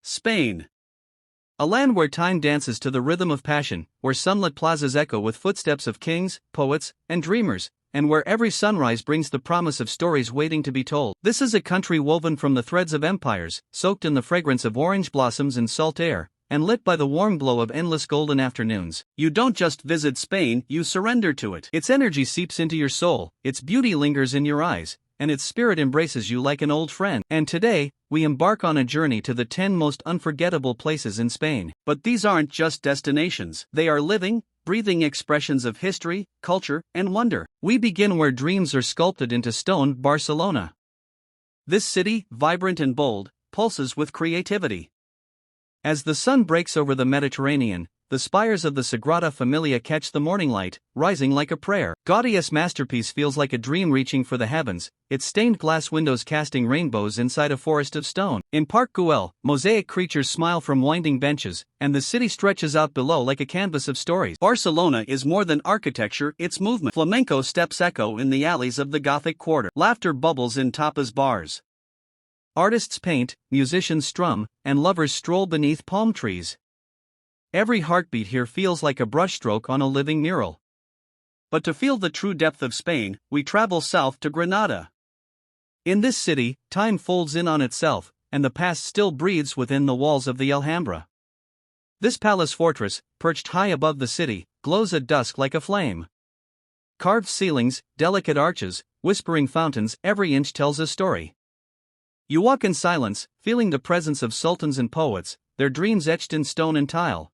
Spain. A land where time dances to the rhythm of passion, where sunlit plazas echo with footsteps of kings, poets, and dreamers, and where every sunrise brings the promise of stories waiting to be told. This is a country woven from the threads of empires, soaked in the fragrance of orange blossoms and salt air, and lit by the warm glow of endless golden afternoons. You don't just visit Spain, you surrender to it. Its energy seeps into your soul, its beauty lingers in your eyes, and its spirit embraces you like an old friend. And today, we embark on a journey to the 10 most unforgettable places in Spain. But these aren't just destinations, they are living, breathing expressions of history, culture, and wonder. We begin where dreams are sculpted into stone, Barcelona. This city, vibrant and bold, pulses with creativity. As the sun breaks over the Mediterranean, the spires of the Sagrada Familia catch the morning light, rising like a prayer. Gaudi's masterpiece feels like a dream reaching for the heavens, its stained glass windows casting rainbows inside a forest of stone. In Park Güell, mosaic creatures smile from winding benches, and the city stretches out below like a canvas of stories. Barcelona is more than architecture, it's movement. Flamenco steps echo in the alleys of the Gothic quarter. Laughter bubbles in tapas bars. Artists paint, musicians strum, and lovers stroll beneath palm trees. Every heartbeat here feels like a brushstroke on a living mural. But to feel the true depth of Spain, we travel south to Granada. In this city, time folds in on itself, and the past still breathes within the walls of the Alhambra. This palace fortress, perched high above the city, glows at dusk like a flame. Carved ceilings, delicate arches, whispering fountains, every inch tells a story. You walk in silence, feeling the presence of sultans and poets, their dreams etched in stone and tile.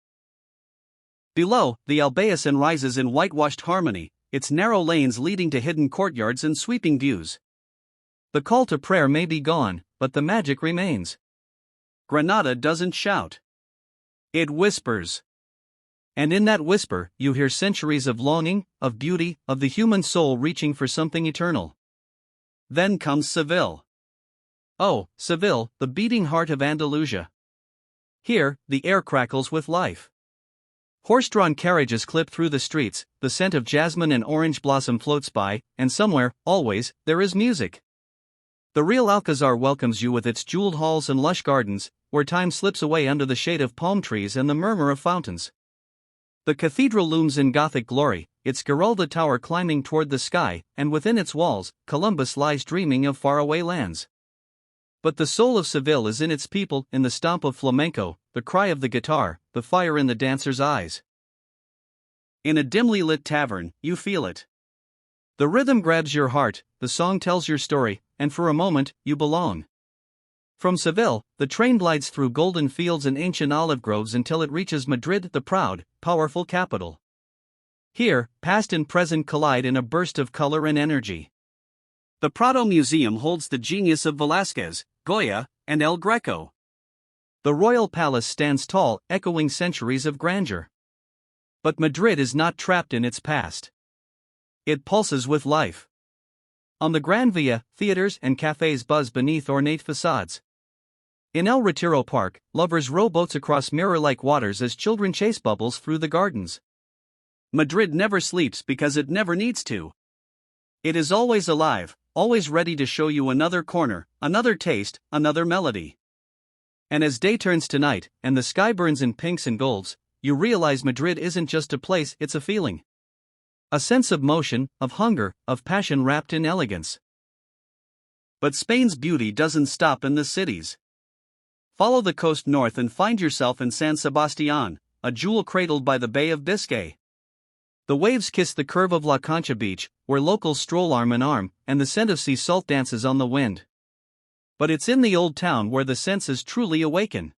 Below, the Albayacin rises in whitewashed harmony, its narrow lanes leading to hidden courtyards and sweeping views. The call to prayer may be gone, but the magic remains. Granada doesn't shout. It whispers. And in that whisper, you hear centuries of longing, of beauty, of the human soul reaching for something eternal. Then comes Seville. Oh, Seville, the beating heart of Andalusia. Here, the air crackles with life. Horse-drawn carriages clip through the streets, the scent of jasmine and orange blossom floats by, and somewhere, always, there is music. The real Alcazar welcomes you with its jeweled halls and lush gardens, where time slips away under the shade of palm trees and the murmur of fountains. The cathedral looms in Gothic glory, its Giralda tower climbing toward the sky, and within its walls, Columbus lies dreaming of faraway lands. But the soul of Seville is in its people, in the stomp of flamenco, the cry of the guitar, the fire in the dancer's eyes. In a dimly lit tavern, you feel it. The rhythm grabs your heart, the song tells your story, and for a moment, you belong. From Seville, the train glides through golden fields and ancient olive groves until it reaches Madrid, the proud, powerful capital. Here, past and present collide in a burst of color and energy. The Prado Museum holds the genius of Velázquez, Goya, and El Greco. The royal palace stands tall, echoing centuries of grandeur. But Madrid is not trapped in its past. It pulses with life. On the Gran Via, theaters and cafes buzz beneath ornate facades. In El Retiro Park, lovers row boats across mirror-like waters as children chase bubbles through the gardens. Madrid never sleeps because it never needs to. It is always alive, always ready to show you another corner, another taste, another melody. And as day turns to night, and the sky burns in pinks and golds, you realize Madrid isn't just a place, it's a feeling. A sense of motion, of hunger, of passion wrapped in elegance. But Spain's beauty doesn't stop in the cities. Follow the coast north and find yourself in San Sebastián, a jewel cradled by the Bay of Biscay. The waves kiss the curve of La Concha Beach, where locals stroll arm in arm, and the scent of sea salt dances on the wind. But it's in the old town where the senses truly awaken.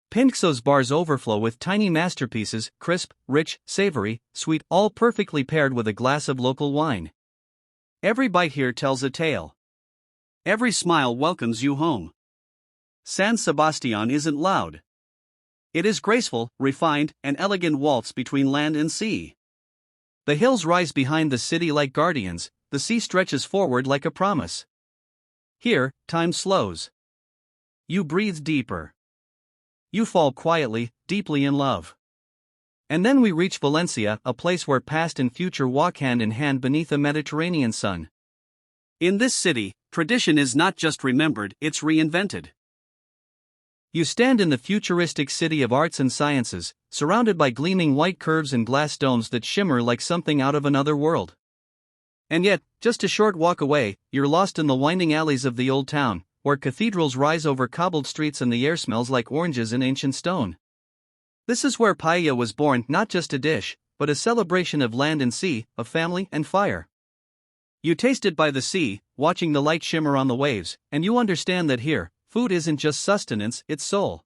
Pinxo's bars overflow with tiny masterpieces, crisp, rich, savory, sweet, all perfectly paired with a glass of local wine. Every bite here tells a tale. Every smile welcomes you home. San Sebastián isn't loud. It is graceful, refined, an elegant waltz between land and sea. The hills rise behind the city like guardians, the sea stretches forward like a promise. Here, time slows. You breathe deeper. You fall quietly, deeply in love. And then we reach Valencia, a place where past and future walk hand in hand beneath a Mediterranean sun. In this city, tradition is not just remembered, it's reinvented. You stand in the futuristic city of arts and sciences, surrounded by gleaming white curves and glass domes that shimmer like something out of another world. And yet, just a short walk away, you're lost in the winding alleys of the old town, where cathedrals rise over cobbled streets and the air smells like oranges and ancient stone. This is where paella was born, not just a dish, but a celebration of land and sea, of family and fire. You taste it by the sea, watching the light shimmer on the waves, and you understand that here, food isn't just sustenance, it's soul.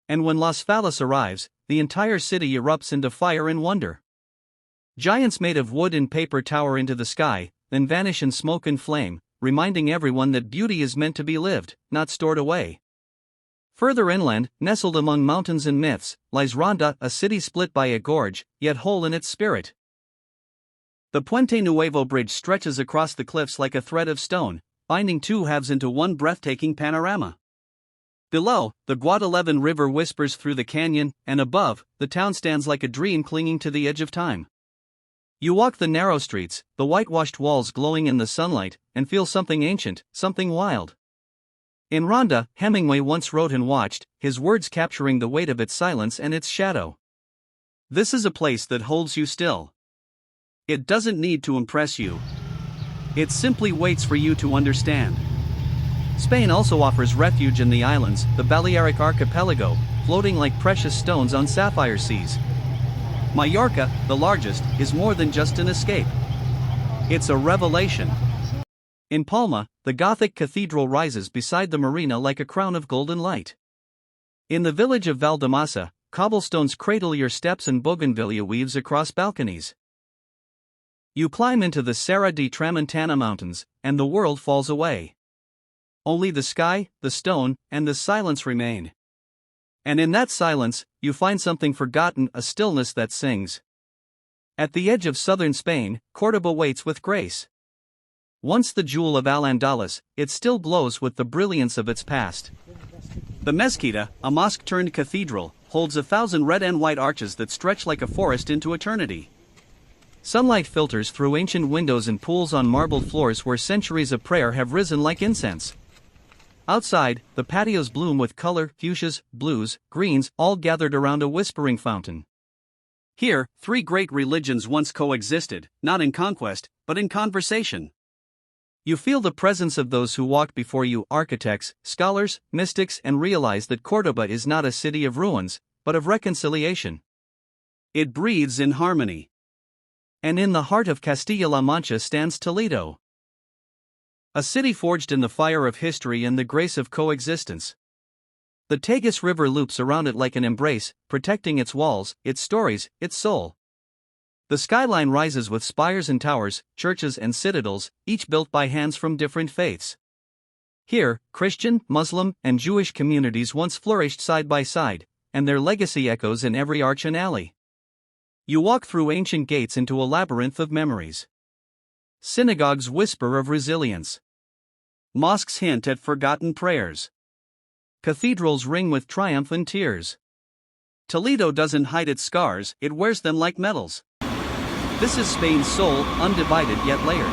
And when Las Fallas arrives, the entire city erupts into fire and wonder. Giants made of wood and paper tower into the sky, then vanish in smoke and flame, reminding everyone that beauty is meant to be lived, not stored away. Further inland, nestled among mountains and myths, lies Ronda, a city split by a gorge, yet whole in its spirit. The Puente Nuevo bridge stretches across the cliffs like a thread of stone, binding two halves into one breathtaking panorama. Below, the Guadalquivir River whispers through the canyon, and above, the town stands like a dream clinging to the edge of time. You walk the narrow streets, the whitewashed walls glowing in the sunlight, and feel something ancient, something wild. In Ronda, Hemingway once wrote and watched, his words capturing the weight of its silence and its shadow. This is a place that holds you still. It doesn't need to impress you. It simply waits for you to understand. Spain also offers refuge in the islands, the Balearic Archipelago, floating like precious stones on sapphire seas. Mallorca, the largest, is more than just an escape. It's a revelation. In Palma, the Gothic cathedral rises beside the marina like a crown of golden light. In the village of Valdemasa, cobblestones cradle your steps and bougainvillea weaves across balconies. You climb into the Serra de Tramontana mountains, and the world falls away. Only the sky, the stone, and the silence remain. And in that silence, you find something forgotten, a stillness that sings. At the edge of southern Spain, Córdoba waits with grace. Once the jewel of Al-Andalus, it still glows with the brilliance of its past. The Mezquita, a mosque-turned cathedral, holds 1,000 red and white arches that stretch like a forest into eternity. Sunlight filters through ancient windows and pools on marbled floors where centuries of prayer have risen like incense. Outside, the patios bloom with color, fuchsias, blues, greens, all gathered around a whispering fountain. Here, three great religions once coexisted, not in conquest, but in conversation. You feel the presence of those who walked before you, architects, scholars, mystics, and realize that Córdoba is not a city of ruins, but of reconciliation. It breathes in harmony. And in the heart of Castilla-La Mancha stands Toledo. A city forged in the fire of history and the grace of coexistence. The Tagus River loops around it like an embrace, protecting its walls, its stories, its soul. The skyline rises with spires and towers, churches and citadels, each built by hands from different faiths. Here, Christian, Muslim, and Jewish communities once flourished side by side, and their legacy echoes in every arch and alley. You walk through ancient gates into a labyrinth of memories. Synagogues whisper of resilience. Mosques hint at forgotten prayers. Cathedrals ring with triumph and tears. Toledo doesn't hide its scars, it wears them like medals. This is Spain's soul, undivided yet layered.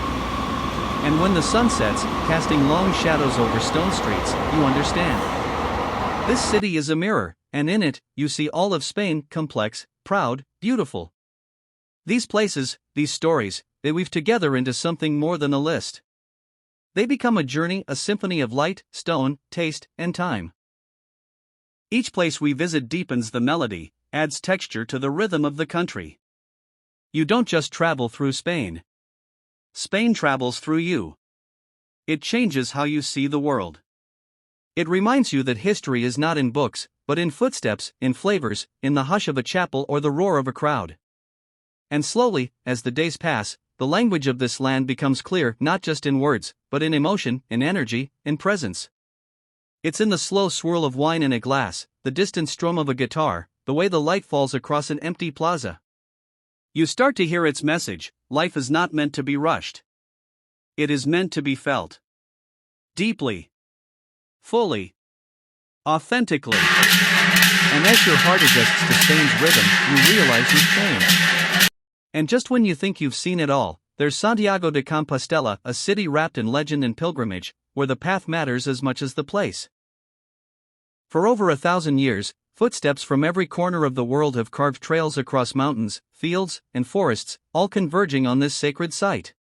And when the sun sets, casting long shadows over stone streets, you understand. This city is a mirror, and in it, you see all of Spain, complex, proud, beautiful. These places, these stories, they weave together into something more than a list. They become a journey, a symphony of light, stone, taste, and time. Each place we visit deepens the melody, adds texture to the rhythm of the country. You don't just travel through Spain. Spain travels through you. It changes how you see the world. It reminds you that history is not in books, but in footsteps, in flavors, in the hush of a chapel or the roar of a crowd. And slowly, as the days pass, the language of this land becomes clear, not just in words, but in emotion, in energy, in presence. It's in the slow swirl of wine in a glass, the distant strum of a guitar, the way the light falls across an empty plaza. You start to hear its message: life is not meant to be rushed. It is meant to be felt. Deeply. Fully. Authentically. And as your heart adjusts to Spain's rhythm, you realize you've changed. And just when you think you've seen it all, there's Santiago de Compostela, a city wrapped in legend and pilgrimage, where the path matters as much as the place. For over 1,000 years, footsteps from every corner of the world have carved trails across mountains, fields, and forests, all converging on this sacred site.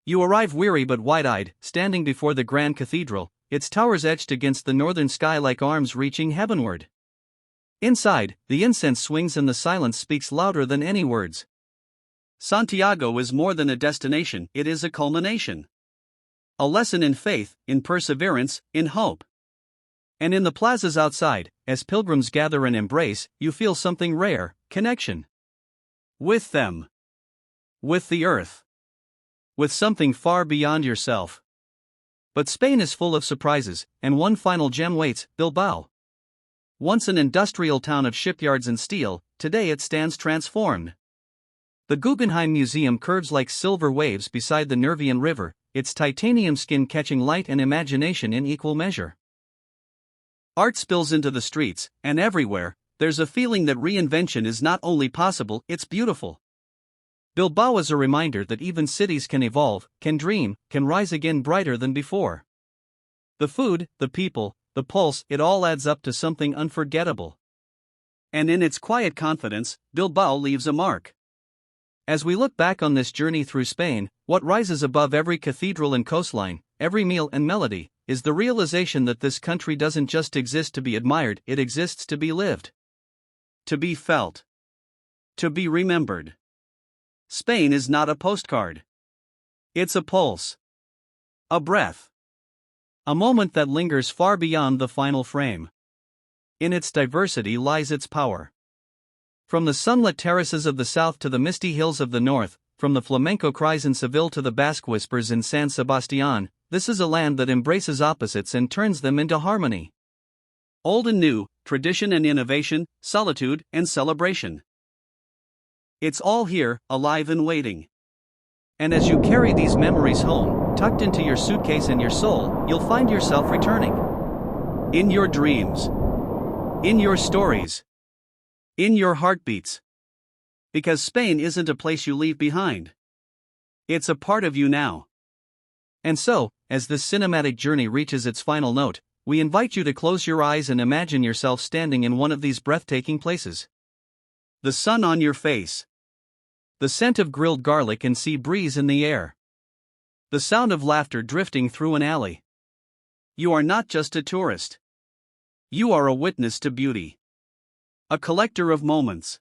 You arrive weary but wide-eyed, standing before the grand cathedral, its towers etched against the northern sky like arms reaching heavenward. Inside, the incense swings and the silence speaks louder than any words. Santiago is more than a destination, it is a culmination. A lesson in faith, in perseverance, in hope. And in the plazas outside, as pilgrims gather and embrace, you feel something rare: connection. With them. With the earth. With something far beyond yourself. But Spain is full of surprises, and one final gem waits: Bilbao. Once an industrial town of shipyards and steel, today it stands transformed. The Guggenheim Museum curves like silver waves beside the Nervion River, its titanium skin catching light and imagination in equal measure. Art spills into the streets, and everywhere, there's a feeling that reinvention is not only possible, it's beautiful. Bilbao is a reminder that even cities can evolve, can dream, can rise again brighter than before. The food, the people, the pulse, it all adds up to something unforgettable. And in its quiet confidence, Bilbao leaves a mark. As we look back on this journey through Spain, what rises above every cathedral and coastline, every meal and melody, is the realization that this country doesn't just exist to be admired, it exists to be lived. To be felt. To be remembered. Spain is not a postcard. It's a pulse. A breath. A moment that lingers far beyond the final frame. In its diversity lies its power. From the sunlit terraces of the south to the misty hills of the north, from the flamenco cries in Seville to the Basque whispers in San Sebastián, this is a land that embraces opposites and turns them into harmony. Old and new, tradition and innovation, solitude and celebration. It's all here, alive and waiting. And as you carry these memories home, tucked into your suitcase and your soul, you'll find yourself returning. In your dreams. In your stories. In your heartbeats. Because Spain isn't a place you leave behind. It's a part of you now. And so, as this cinematic journey reaches its final note, we invite you to close your eyes and imagine yourself standing in one of these breathtaking places. The sun on your face. The scent of grilled garlic and sea breeze in the air. The sound of laughter drifting through an alley. You are not just a tourist. You are a witness to beauty. A collector of moments.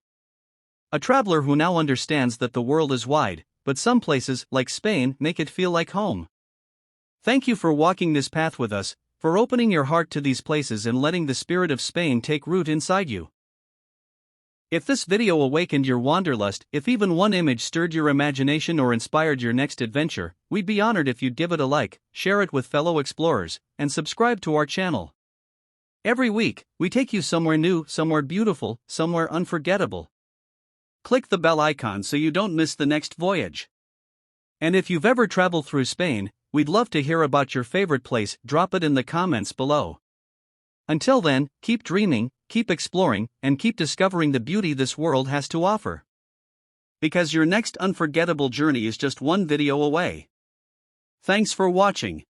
A traveler who now understands that the world is wide, but some places, like Spain, make it feel like home. Thank you for walking this path with us, for opening your heart to these places and letting the spirit of Spain take root inside you. If this video awakened your wanderlust, if even one image stirred your imagination or inspired your next adventure, we'd be honored if you'd give it a like, share it with fellow explorers, and subscribe to our channel. Every week, we take you somewhere new, somewhere beautiful, somewhere unforgettable. Click the bell icon so you don't miss the next voyage. And if you've ever traveled through Spain, we'd love to hear about your favorite place. Drop it in the comments below. Until then, keep dreaming, keep exploring, and keep discovering the beauty this world has to offer. Because your next unforgettable journey is just one video away. Thanks for watching.